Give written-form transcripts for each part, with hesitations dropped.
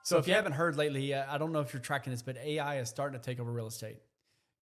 So if you haven't heard lately, I don't know if you're tracking this, but AI is starting to take over real estate.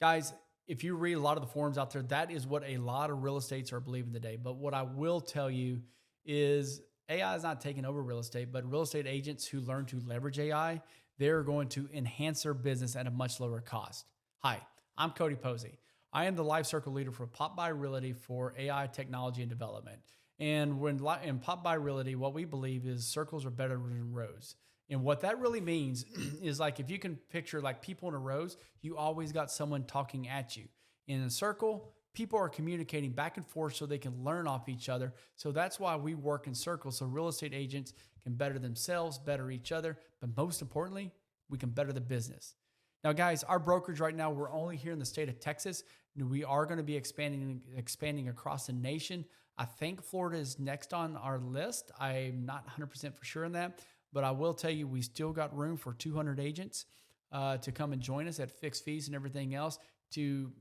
Guys, if you read a lot of the forums out there, that is what a lot of real estates are believing today. But what I will tell you is AI is not taking over real estate, but real estate agents who learn to leverage AI, they're going to enhance their business at a much lower cost. Hi, I'm Cody Posey. I am the life circle leader for Pop by Realty for AI technology and development. And when in Pop by Realty, what we believe is circles are better than rows. And what that really means is like if you can picture like people in a rows, you always got someone talking at you. In a circle, people are communicating back and forth so they can learn off each other. So that's why we work in circles. So real estate agents can better themselves, better each other, but most importantly, we can better the business. Now, guys, our brokerage right now, we're only here in the state of Texas. We are going to be expanding across the nation. I think Florida is next on our list. I'm not 100% for sure on that. But I will tell you, we still got room for 200 agents to come and join us at fixed fees and everything else to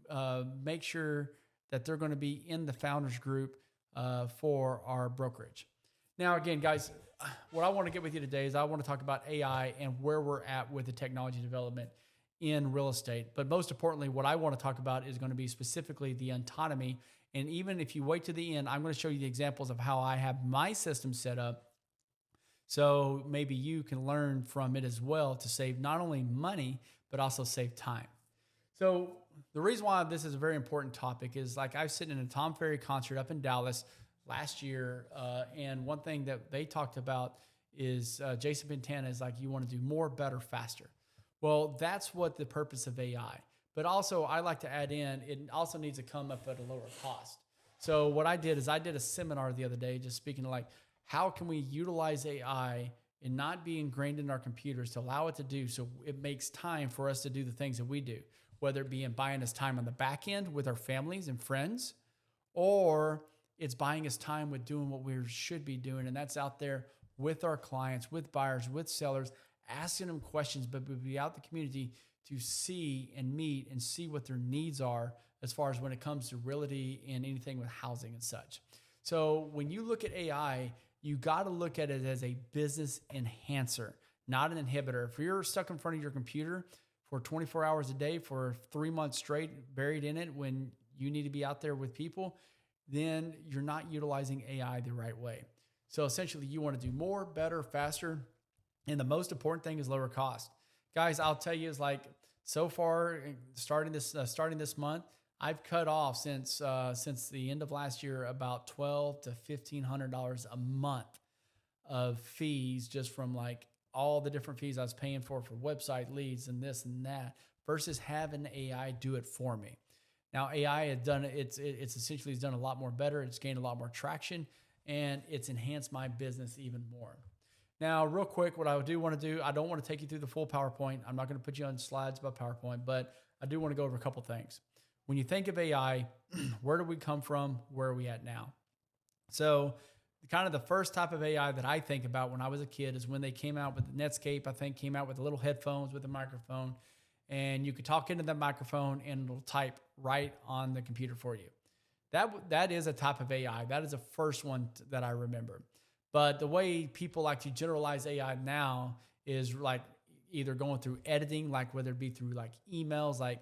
make sure that they're going to be in the founders group for our brokerage. Now, again, guys, what I want to get with you today is I want to talk about AI and where we're at with the technology development in real estate. But most importantly, what I want to talk about is going to be specifically the autonomy. And even if you wait to the end, I'm going to show you the examples of how I have my system set up. So maybe you can learn from it as well to save not only money, but also save time. So the reason why this is a very important topic is like I was sitting in a Tom Ferry concert up in Dallas last year. And one thing that they talked about is Jason Pantana is like, you want to do more, better, faster. Well, that's what the purpose of AI. But also I like to add in, it also needs to come up at a lower cost. So what I did is I did a seminar the other day, just speaking to like, how can we utilize AI and not be ingrained in our computers to allow it to do so it makes time for us to do the things that we do, whether it be in buying us time on the back end with our families and friends, or it's buying us time with doing what we should be doing. And that's out there with our clients, with buyers, with sellers, asking them questions, but be out in the community to see and meet and see what their needs are as far as when it comes to realty and anything with housing and such. So when you look at AI, you got to look at it as a business enhancer, not an inhibitor. If you're stuck in front of your computer for 24 hours a day for 3 months straight, buried in it when you need to be out there with people, then you're not utilizing AI the right way. So essentially you want to do more, better, faster. And the most important thing is lower cost. Guys, I'll tell you is like so far starting this month, I've cut off since the end of last year about $1,200 to $1,500 a month of fees just from like all the different fees I was paying for website leads and this and that versus having AI do it for me. Now AI has done it's essentially done a lot more better. It's gained a lot more traction and it's enhanced my business even more. Now, real quick, what I do want to do, I don't want to take you through the full PowerPoint. I'm not going to put you on slides about PowerPoint, but I do want to go over a couple things. When you think of AI, where do we come from? Where are we at now? So kind of the first type of AI that I think about when I was a kid is when they came out with Netscape, I think came out with the little headphones with a microphone, and you could talk into that microphone and it'll type right on the computer for you. That is a type of AI. That is the first one that I remember. But the way people like to generalize AI now is like either going through editing, like whether it be through like emails, like,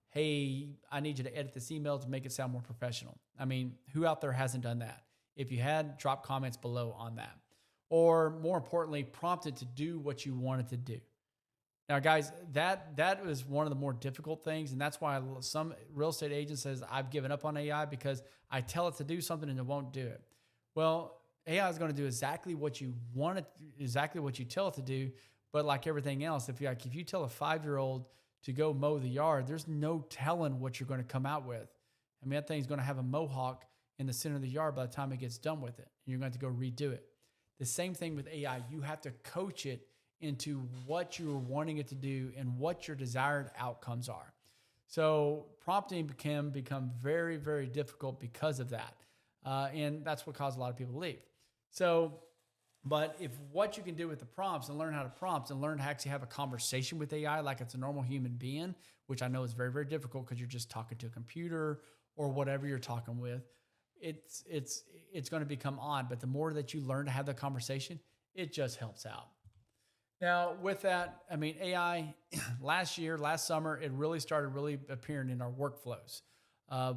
hey, I need you to edit this email to make it sound more professional. I mean, who out there hasn't done that? If you had, drop comments below on that. Or more importantly, prompt it to do what you want it to do. Now, guys, that is one of the more difficult things. And that's why some real estate agent says, I've given up on AI because I tell it to do something and it won't do it. Well, AI is going to do exactly what you want it, exactly what you tell it to do. But like everything else, if you tell a 5-year-old to go mow the yard, there's no telling what you're going to come out with. I mean, that thing's going to have a mohawk in the center of the yard by the time it gets done with it. And you're going to have to go redo it. The same thing with AI. You have to coach it into what you're wanting it to do and what your desired outcomes are. So prompting can become very, very difficult because of that. And that's what caused a lot of people to leave. So, but if what you can do with the prompts and learn how to prompt and learn to actually have a conversation with AI like it's a normal human being, which I know is very, very difficult because you're just talking to a computer or whatever you're talking with, it's going to become odd. But the more that you learn to have the conversation, it just helps out. Now, with that, I mean, AI last summer, it really started really appearing in our workflows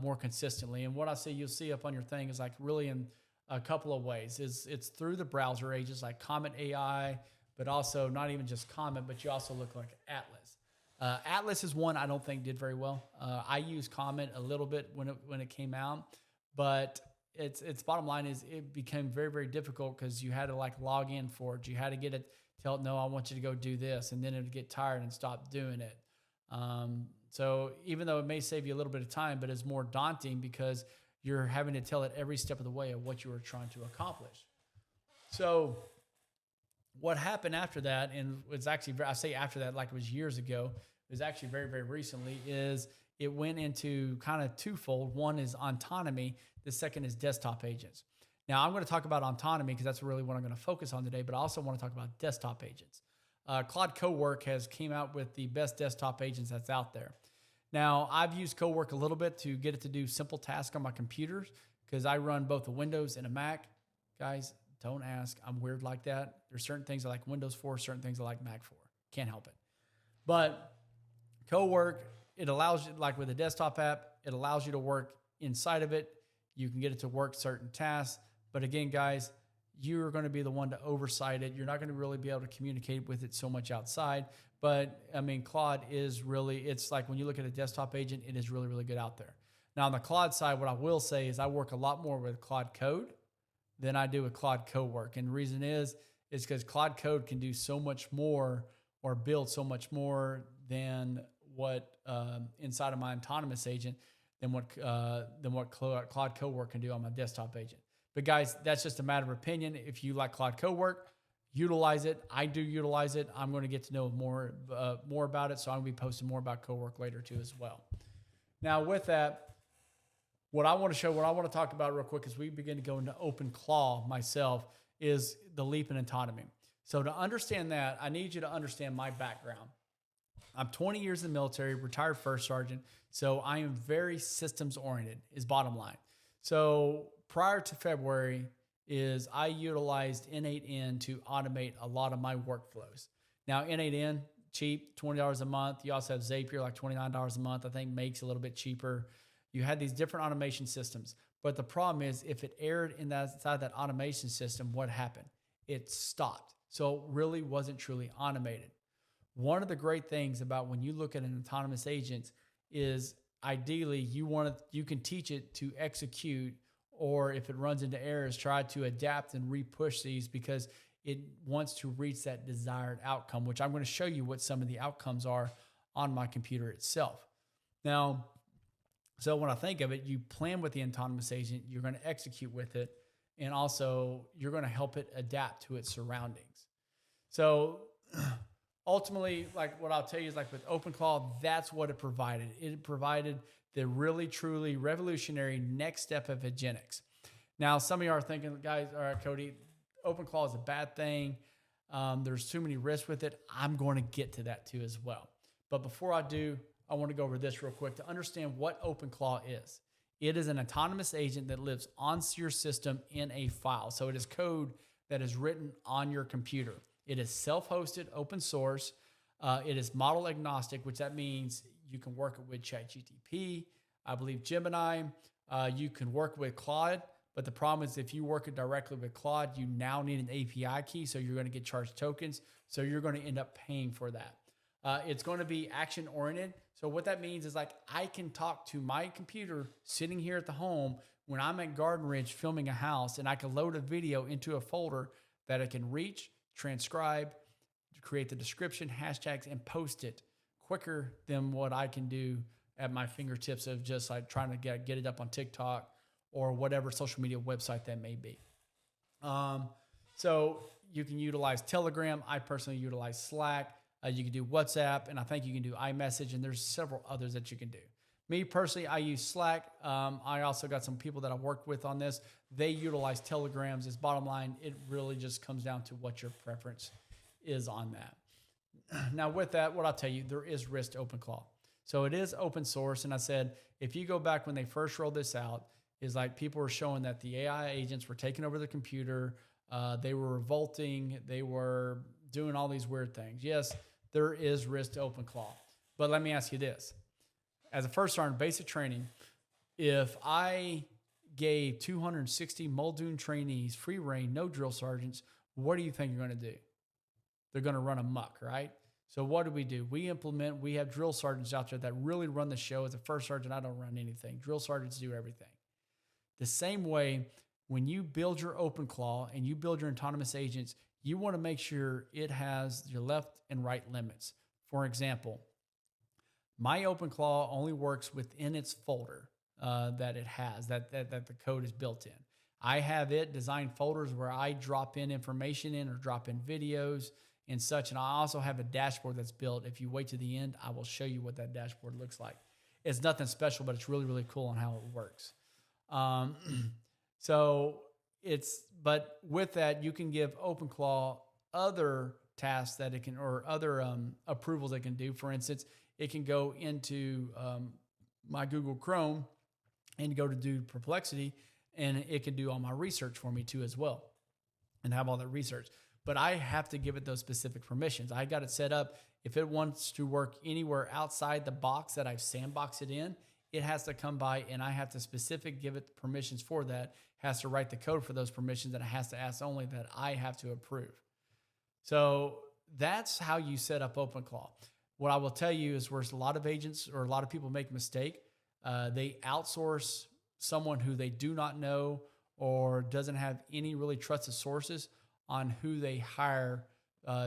more consistently. And what I see, you'll see up on your thing is like really in a couple of ways. It's through the browser agents like Comet AI, but also not even just Comet, but you also look like Atlas. Atlas is one I don't think did very well. I used Comet a little bit when it came out, but its bottom line is it became very, very difficult because you had to like log in for it. You had to get it, tell it, no, I want you to go do this. And then it would get tired and stop doing it. So even though it may save you a little bit of time, but it's more daunting because you're having to tell it every step of the way of what you were trying to accomplish. So what happened after that, and it's actually, I say after that, like it was years ago, it was actually very, very recently, is it went into kind of twofold. One is autonomy. The second is desktop agents. Now I'm going to talk about autonomy because that's really what I'm going to focus on today, but I also want to talk about desktop agents. Claude Cowork has came out with the best desktop agents that's out there. Now I've used Cowork a little bit to get it to do simple tasks on my computers because I run both a Windows and a Mac. Guys, don't ask. I'm weird like that. There's certain things I like Windows for, certain things I like Mac for. Can't help it. But Cowork, it allows you, like with a desktop app, it allows you to work inside of it. You can get it to work certain tasks. But again, guys, you're going to be the one to oversight it. You're not going to really be able to communicate with it so much outside. But I mean, Claude is really, it's like when you look at a desktop agent, it is really, really good out there. Now on the Claude side, what I will say is I work a lot more with Claude Code than I do with Claude Cowork. And the reason is because Claude Code can do so much more or build so much more than what inside of my autonomous agent than what Claude Cowork can do on my desktop agent. But guys, that's just a matter of opinion. If you like Claude Cowork, utilize it. I do utilize it. I'm going to get to know more about it, so I'm going to be posting more about Cowork later too as well. Now with that, what I want to talk about real quick as we begin to go into OpenClaw myself is the leap in autonomy. So to understand that, I need you to understand my background. I'm 20 years in the military, retired first sergeant, so I am very systems oriented is bottom line. So prior to February is I utilized N8N to automate a lot of my workflows. Now N8N, cheap, $20 a month. You also have Zapier, like $29 a month. I think Make's a little bit cheaper. You had these different automation systems. But the problem is if it erred inside that automation system, what happened? It stopped. So it really wasn't truly automated. One of the great things about when you look at an autonomous agent is ideally you can teach it to execute, or if it runs into errors, try to adapt and re-push these because it wants to reach that desired outcome, which I'm going to show you what some of the outcomes are on my computer itself. Now, so when I think of it, you plan with the autonomous agent, you're going to execute with it, and also you're going to help it adapt to its surroundings. So ultimately, like what I'll tell you is like with OpenClaw, that's what it provided. It provided the really, truly revolutionary next step of agentic. Now, some of you are thinking, guys, all right, Cody, OpenClaw is a bad thing. There's too many risks with it. I'm going to get to that too as well. But before I do, I want to go over this real quick to understand what OpenClaw is. It is an autonomous agent that lives on your system in a file. So it is code that is written on your computer. It is self-hosted, open source. It is model agnostic, which that means you can work with ChatGPT, I believe Gemini. You can work with Claude, but the problem is if you work it directly with Claude, you now need an API key, so you're going to get charged tokens. So you're going to end up paying for that. It's going to be action-oriented. So what that means is like I can talk to my computer sitting here at the home when I'm at Garden Ridge filming a house, and I can load a video into a folder that I can reach, transcribe, create the description, hashtags, and post it quicker than what I can do at my fingertips of just like trying to get it up on TikTok or whatever social media website that may be. So you can utilize Telegram. I personally utilize Slack. You can do WhatsApp, and I think you can do iMessage, and there's several others that you can do. Me personally, I use Slack. I also got some people that I work with on this. They utilize Telegrams. As bottom line, it really just comes down to what your preference is on that. Now, with that, what I'll tell you, there is risk to OpenClaw. So it is open source, and I said, if you go back when they first rolled this out, is like people were showing that the AI agents were taking over the computer. They were revolting. They were doing all these weird things. Yes, there is risk to OpenClaw. But let me ask you this. As a first sergeant, basic training, if I gave 260 Muldoon trainees free reign, no drill sergeants, what do you think you're going to do? They're going to run amok, right? So what do? We have drill sergeants out there that really run the show. As a first sergeant, I don't run anything. Drill sergeants do everything. The same way, when you build your OpenClaw and you build your autonomous agents, you want to make sure it has your left and right limits. For example, my OpenClaw only works within its folder that it has, that the code is built in. I have it designed folders where I drop in information in or drop in videos and such. And I also have a dashboard that's built. If you wait to the end, I will show you what that dashboard looks like. It's nothing special, but it's really, really cool on how it works. But with that, you can give OpenClaw other tasks that it can, or other approvals it can do. For instance, it can go into my Google Chrome and go to do Perplexity, and it can do all my research for me too as well, and have all that research. But I have to give it those specific permissions. I got it set up. If it wants to work anywhere outside the box that I've sandboxed it in, it has to come by, and I have to give it permissions for that, has to write the code for those permissions, and it has to ask only that I have to approve. So that's how you set up OpenClaw. What I will tell you is where a lot of agents or a lot of people make a mistake. They outsource someone who they do not know or doesn't have any really trusted sources on who they hire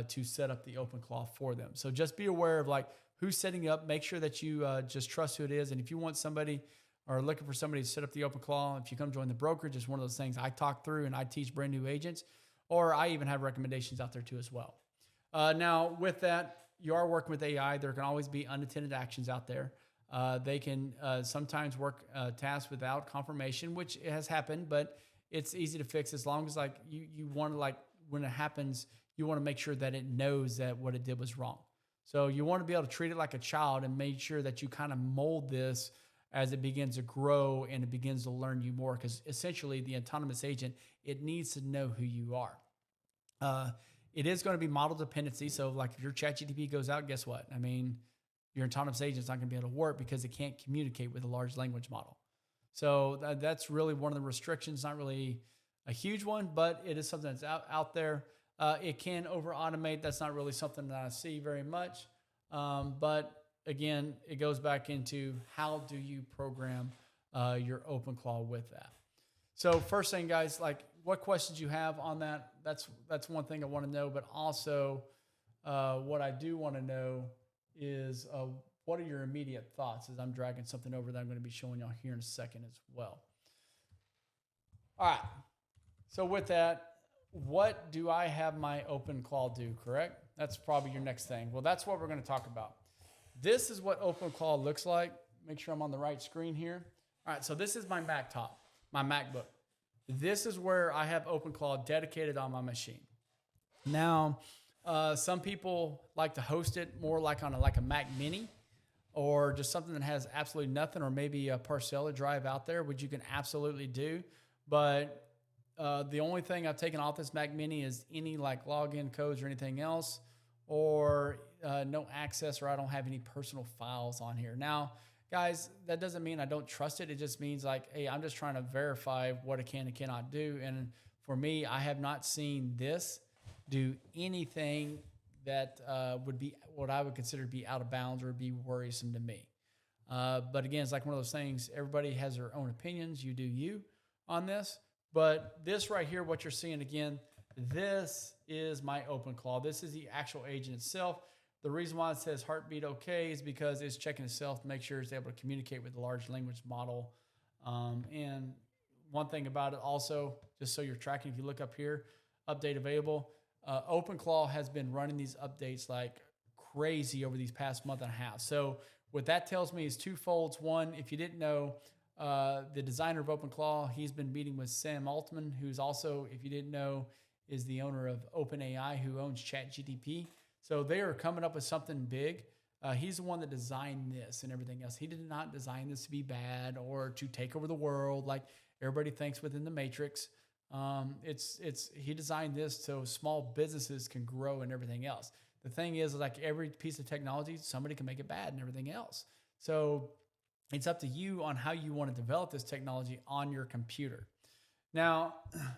to set up the OpenClaw for them. So just be aware of like who's setting up. Make sure that you just trust who it is. And if you want somebody or looking for somebody to set up the OpenClaw, if you come join the brokerage, it's one of those things I talk through and I teach brand new agents, or I even have recommendations out there too as well. Now with that, you are working with AI. There can always be unattended actions out there. They can sometimes work tasks without confirmation, which has happened, but it's easy to fix as long as like you want to, like when it happens, you want to make sure that it knows that what it did was wrong. So you want to be able to treat it like a child and make sure that you kind of mold this as it begins to grow and it begins to learn you more, because essentially the autonomous agent, it needs to know who you are. It is going to be model dependency. So like if your ChatGPT goes out, guess what? I mean, your autonomous agent's not going to be able to work because it can't communicate with a large language model. So that's really one of the restrictions, not really a huge one, but it is something that's out there. It can over automate. That's not really something that I see very much. But again, it goes back into how do you program your OpenClaw with that. So first thing, guys, like what questions you have on that, that's one thing I want to know. But also what I do want to know is what are your immediate thoughts as I'm dragging something over that I'm going to be showing y'all here in a second as well. All right. So with that, what do I have my OpenClaw do, correct? That's probably your next thing. Well, that's what we're going to talk about. This is what OpenClaw looks like. Make sure I'm on the right screen here. All right, so this is my MacBook. This is where I have OpenClaw dedicated on my machine. Now, some people like to host it more like on a Mac Mini, or just something that has absolutely nothing, or maybe a Parcella drive out there, which you can absolutely do. But the only thing I've taken off this Mac Mini is any like login codes or anything else, or no access, or I don't have any personal files on here. Now, guys, that doesn't mean I don't trust it. It just means like, hey, I'm just trying to verify what it can and cannot do. And for me, I have not seen this do anything that would be what I would consider to be out of bounds or be worrisome to me. But again, it's like one of those things, everybody has their own opinions. You do you on this. But this right here, what you're seeing again, this is my OpenClaw. This is the actual agent itself. The reason why it says heartbeat okay is because it's checking itself to make sure it's able to communicate with the large language model. And one thing about it also, just so you're tracking, if you look up here, update available, OpenClaw has been running these updates like crazy over these past month and a half. So what that tells me is two folds. One, if you didn't know, the designer of OpenClaw, he's been meeting with Sam Altman, who's also, if you didn't know, is the owner of OpenAI, who owns ChatGPT. So they are coming up with something big. He's the one that designed this and everything else. He did not design this to be bad or to take over the world like everybody thinks within the Matrix. He designed this so small businesses can grow and everything else. The thing is, like every piece of technology, somebody can make it bad and everything else. So it's up to you on how you want to develop this technology on your computer. Now,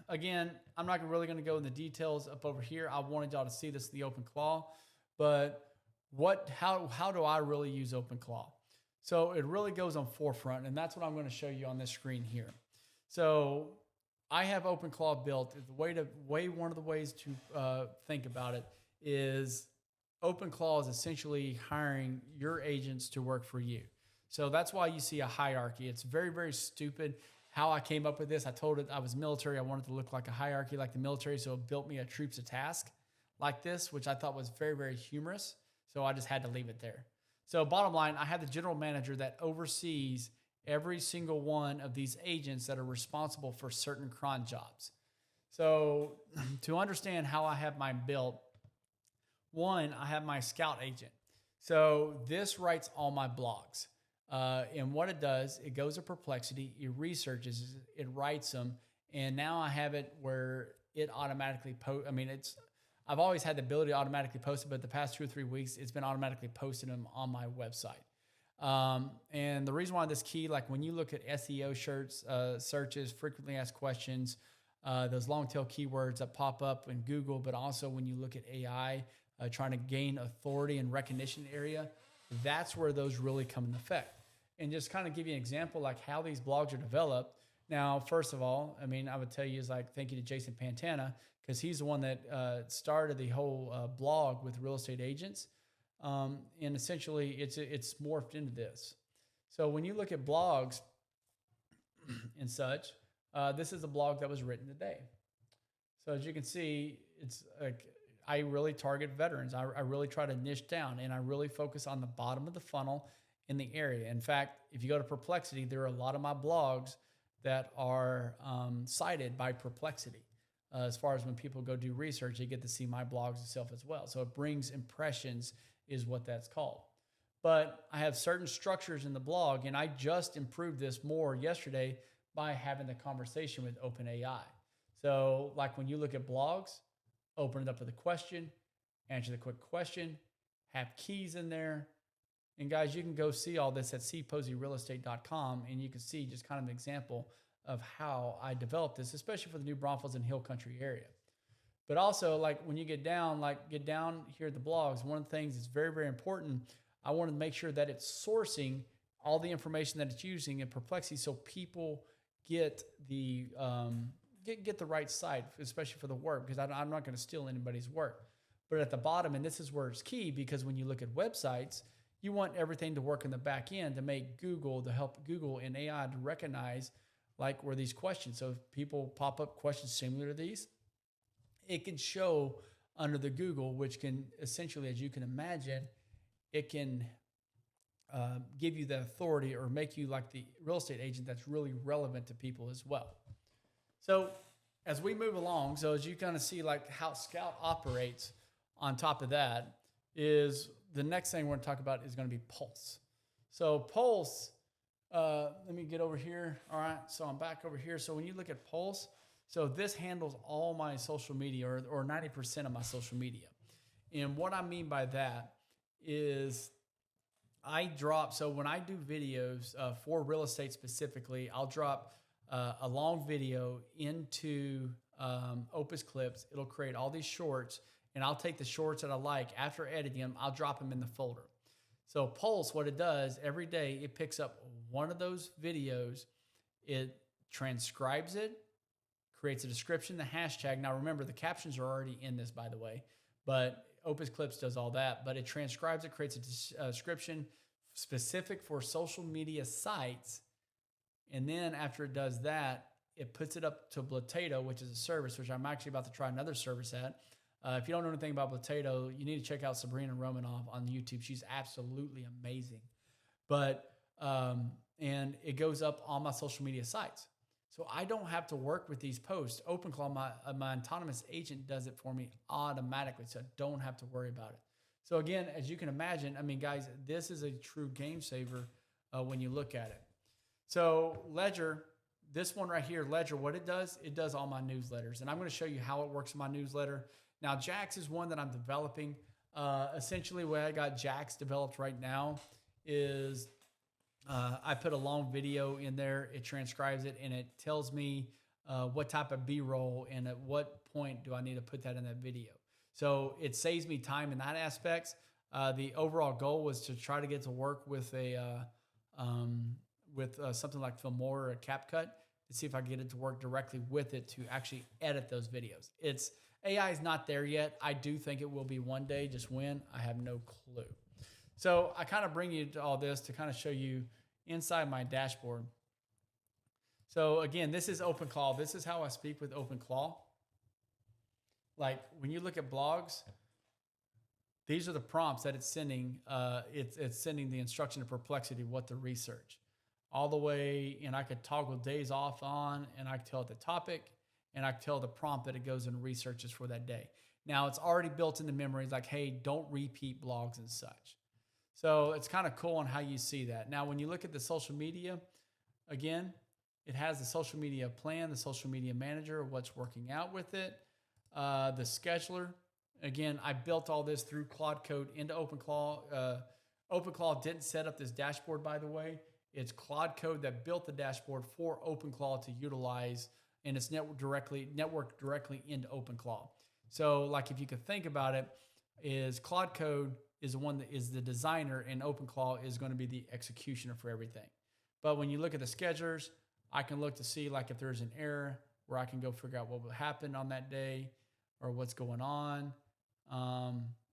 again, I'm not really going to go in the details up over here. I wanted y'all to see this in the OpenClaw, but how do I really use OpenClaw? So it really goes on forefront, and that's what I'm going to show you on this screen here. So I have OpenClaw built. One of the ways to think about it is OpenClaw is essentially hiring your agents to work for you. So that's why you see a hierarchy. It's very, very stupid how I came up with this. I told it I was military. I wanted to look like a hierarchy like the military, so it built me a troops of task like this, which I thought was very, very humorous. So I just had to leave it there. So bottom line, I have the general manager that oversees every single one of these agents that are responsible for certain cron jobs. So to understand how I have mine built, one, I have my scout agent. So this writes all my blogs. And what it does, it goes to Perplexity, it researches, it writes them, and now I have it where it automatically posts. I mean, I've always had the ability to automatically post it, but the past 2 or 3 weeks, it's been automatically posting them on my website. And the reason why this key, like when you look at SEO searches, frequently asked questions, those long tail keywords that pop up in Google, but also when you look at AI, trying to gain authority and recognition area, that's where those really come into effect. And just kind of give you an example, like how these blogs are developed. Now, first of all, I mean, I would tell you is like, thank you to Jason Pantana, because he's the one that started the whole blog with real estate agents. And essentially it's morphed into this. So when you look at blogs and such, this is a blog that was written today. So as you can see, it's like, I really target veterans. I really try to niche down, and I really focus on the bottom of the funnel in the area. In fact, if you go to Perplexity, there are a lot of my blogs that are cited by Perplexity. As far as when people go do research, they get to see my blogs itself as well. So it brings impressions is what that's called. But I have certain structures in the blog, and I just improved this more yesterday by having the conversation with OpenAI. So like when you look at blogs, open it up with a question, answer the quick question, have keys in there. And guys, you can go see all this at cposeyrealestate.com, and you can see just kind of an example of how I developed this, especially for the New Braunfels and Hill Country area. But also, like when you get down here at the blogs, one of the things that's very, very important, I want to make sure that it's sourcing all the information that it's using in Perplexity so people get the get the right site, especially for the work, because I'm not going to steal anybody's work. But at the bottom, and this is where it's key, because when you look at websites, you want everything to work in the back end to make Google, to help Google and AI to recognize like where these questions. So if people pop up questions similar to these, it can show under the Google, which can essentially, as you can imagine, it can give you the authority or make you like the real estate agent that's really relevant to people as well. So as we move along, so as you kind of see like how Scout operates, on top of that is the next thing we're going to talk about is going to be Pulse. So Pulse, let me get over here. All right, so I'm back over here. So when you look at Pulse, so this handles all my social media or 90% of my social media. And what I mean by that is so when I do videos for real estate specifically, I'll drop a long video into Opus Clips. It'll create all these shorts, and I'll take the shorts that I like. After editing them, I'll drop them in the folder. So Pulse, what it does, every day it picks up one of those videos, it transcribes it, creates a description, the hashtag. Now remember, the captions are already in this, by the way, but Opus Clips does all that. But it transcribes it, creates a description specific for social media sites. And then after it does that, it puts it up to Potato, which is a service, which I'm actually about to try another service at. If you don't know anything about Potato, you need to check out Sabrina Romanoff on YouTube. She's absolutely amazing. But, and it goes up on my social media sites. So I don't have to work with these posts. OpenClaw, my autonomous agent does it for me automatically, so I don't have to worry about it. So again, as you can imagine, I mean, guys, this is a true game saver when you look at it. So Ledger, this one right here, Ledger, what it does all my newsletters. And I'm going to show you how it works in my newsletter. Now, Jax is one that I'm developing. Essentially, what I got Jax developed right now is I put a long video in there. It transcribes it, and it tells me what type of B-roll and at what point do I need to put that in that video. So it saves me time in that aspect. The overall goal was to try to get to work with something like Filmora or CapCut to see if I can get it to work directly with it to actually edit those videos. AI is not there yet. I do think it will be one day. Just when, I have no clue. So I kind of bring you to all this to kind of show you inside my dashboard. So again, this is OpenClaw. This is how I speak with OpenClaw. Like when you look at blogs, these are the prompts that it's sending. It's sending the instruction to Perplexity what to research. All the way, and I could toggle days off on, and I could tell it the topic, and I could tell the prompt that it goes and researches for that day. Now it's already built into memory, like, hey, don't repeat blogs and such. So it's kind of cool on how you see that. Now, when you look at the social media, again, it has the social media plan, the social media manager, what's working out with it, the scheduler. Again, I built all this through Claude Code into OpenClaw. OpenClaw didn't set up this dashboard, by the way. It's Claude Code that built the dashboard for OpenClaw to utilize, and it's networked directly into OpenClaw. So, like, if you could think about it, is Claude Code is the one that is the designer, and OpenClaw is going to be the executioner for everything. But when you look at the schedulers, I can look to see like if there's an error where I can go figure out what will happen on that day or what's going on.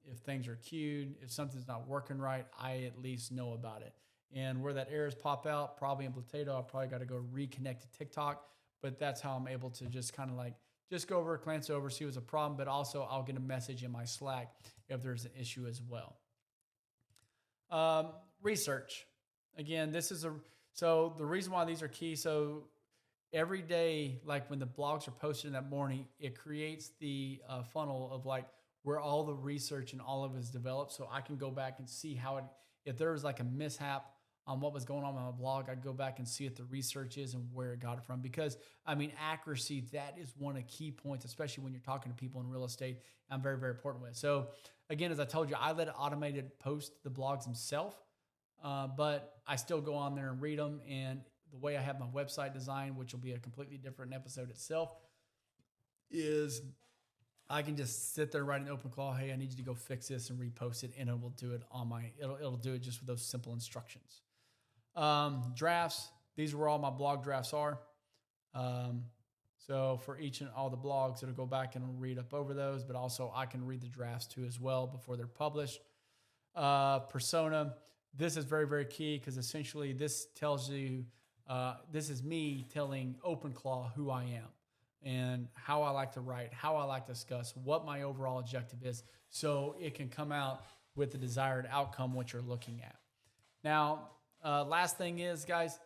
If things are queued, if something's not working right, I at least know about it. And where that errors pop out, probably in Potato, I probably got to go reconnect to TikTok. But that's how I'm able to just kind of like just go over, glance over, see what's a problem. But also I'll get a message in my Slack if there's an issue as well. Research. Again, so the reason why these are key, so every day, like when the blogs are posted in that morning, it creates the funnel of like where all the research and all of it is developed. So I can go back and see how if there was like a mishap on what was going on my blog, I'd go back and see what the research is and where it got it from. Because I mean, accuracy, that is one of the key points, especially when you're talking to people in real estate. I'm very, very important with. So again, as I told you, I let it automated post the blogs themselves. But I still go on there and read them. And the way I have my website designed, which will be a completely different episode itself, is I can just sit there, write an OpenClaw, hey, I need you to go fix this and repost it, and it will do it it'll do it just with those simple instructions. Drafts, these are where all my blog drafts are. So for each and all the blogs, it'll go back and read up over those, but also I can read the drafts too as well before they're published. Persona. This is very, very key because essentially this tells you, this is me telling OpenClaw who I am and how I like to write, how I like to discuss, what my overall objective is, so it can come out with the desired outcome, what you're looking at. Now, last thing is, guys,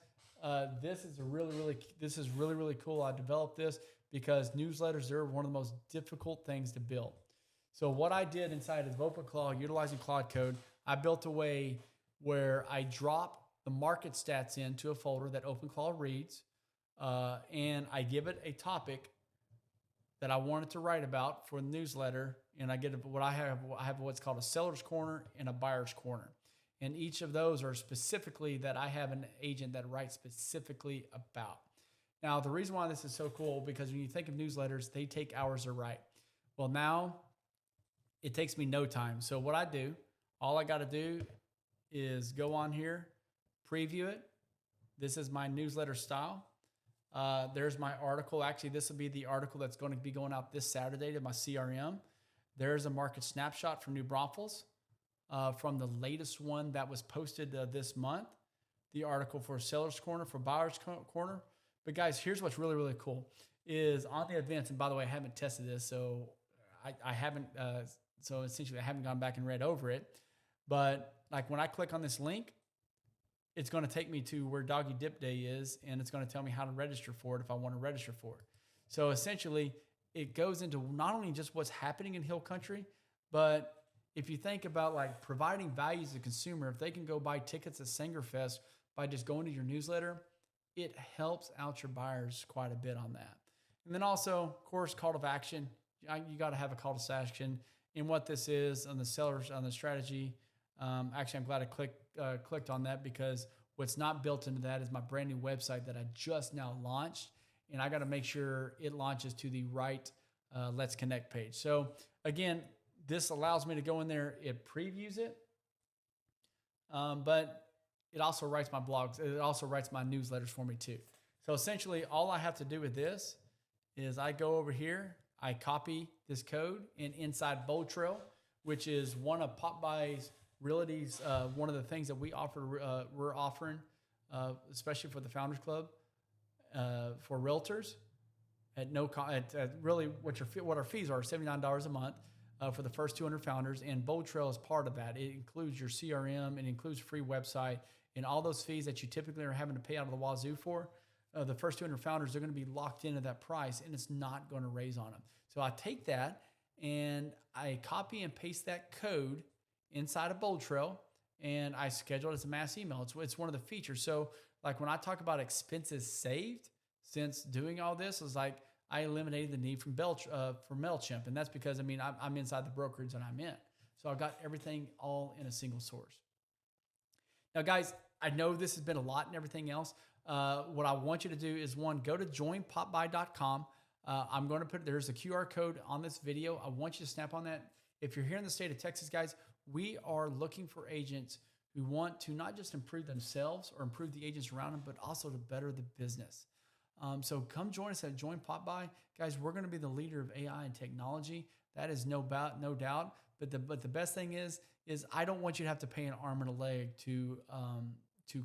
this is really cool. I developed this because newsletters are one of the most difficult things to build. So what I did inside of OpenClaw, utilizing Claude Code, I built a way where I drop the market stats into a folder that OpenClaw reads, and I give it a topic that I wanted to write about for the newsletter, and I get I have what's called a seller's corner and a buyer's corner. And each of those are specifically that I have an agent that writes specifically about. Now, the reason why this is so cool, because when you think of newsletters, they take hours to write. Well, now it takes me no time. So what I do, all I got to do is go on here, preview it. This is my newsletter style. There's my article. Actually, this will be the article that's going to be going out this Saturday to my CRM. There's a market snapshot from New Braunfels, from the latest one that was posted this month. The article for Seller's Corner, for Buyer's Corner. But guys, here's what's really, really cool is on the events. And by the way, I haven't tested this, so I haven't. So essentially, I haven't gone back and read over it. But like when I click on this link, it's going to take me to where Doggy Dip Day is, and it's going to tell me how to register for it if I want to register for it. So essentially, it goes into not only just what's happening in Hill Country, but if you think about like providing value to the consumer, if they can go buy tickets at Sangerfest by just going to your newsletter, it helps out your buyers quite a bit on that. And then also, of course, call to action. You got to have a call to action. And what this is on the sellers, on the strategy, actually, I'm glad I clicked on that, because what's not built into that is my brand new website that I just now launched. And I got to make sure it launches to the right Let's Connect page. So again, this allows me to go in there. It previews it, but it also writes my blogs. It also writes my newsletters for me too. So essentially, all I have to do with this is I go over here, I copy this code, and inside Bold Trail, which is one of Popbuy's Realty's, one of the things that we're offering, especially for the Founders Club, for Realtors, at no cost. Really, what our fees are $79 a month for the first 200 founders, and Bold Trail is part of that. It includes your CRM, it includes free website, and all those fees that you typically are having to pay out of the wazoo for. The first 200 founders, they're going to be locked into that price, and it's not going to raise on them. So I take that and I copy and paste that code inside of Bold Trail, and I schedule it as a mass email. It's one of the features. So like when I talk about expenses saved since doing all this, is like I eliminated the need for MailChimp. And that's because, I mean, I'm inside the brokerage that I'm in. So I've got everything all in a single source. Now, guys, I know this has been a lot and everything else. What I want you to do is, one, go to joinpopbuy.com. I'm going to there's a QR code on this video. I want you to snap on that. If you're here in the state of Texas, guys, we are looking for agents who want to not just improve themselves or improve the agents around them, but also to better the business. So come join us at Join Pop Buy. Guys, we're going to be the leader of AI and technology. That is no doubt. But the best thing is I don't want you to have to pay an arm and a leg to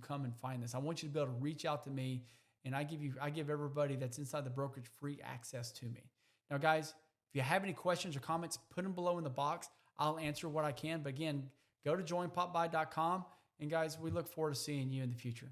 come and find this. I want you to be able to reach out to me, and I give everybody that's inside the brokerage free access to me. Now, guys, if you have any questions or comments, put them below in the box. I'll answer what I can. But again, go to joinpopbuy.com. And guys, we look forward to seeing you in the future.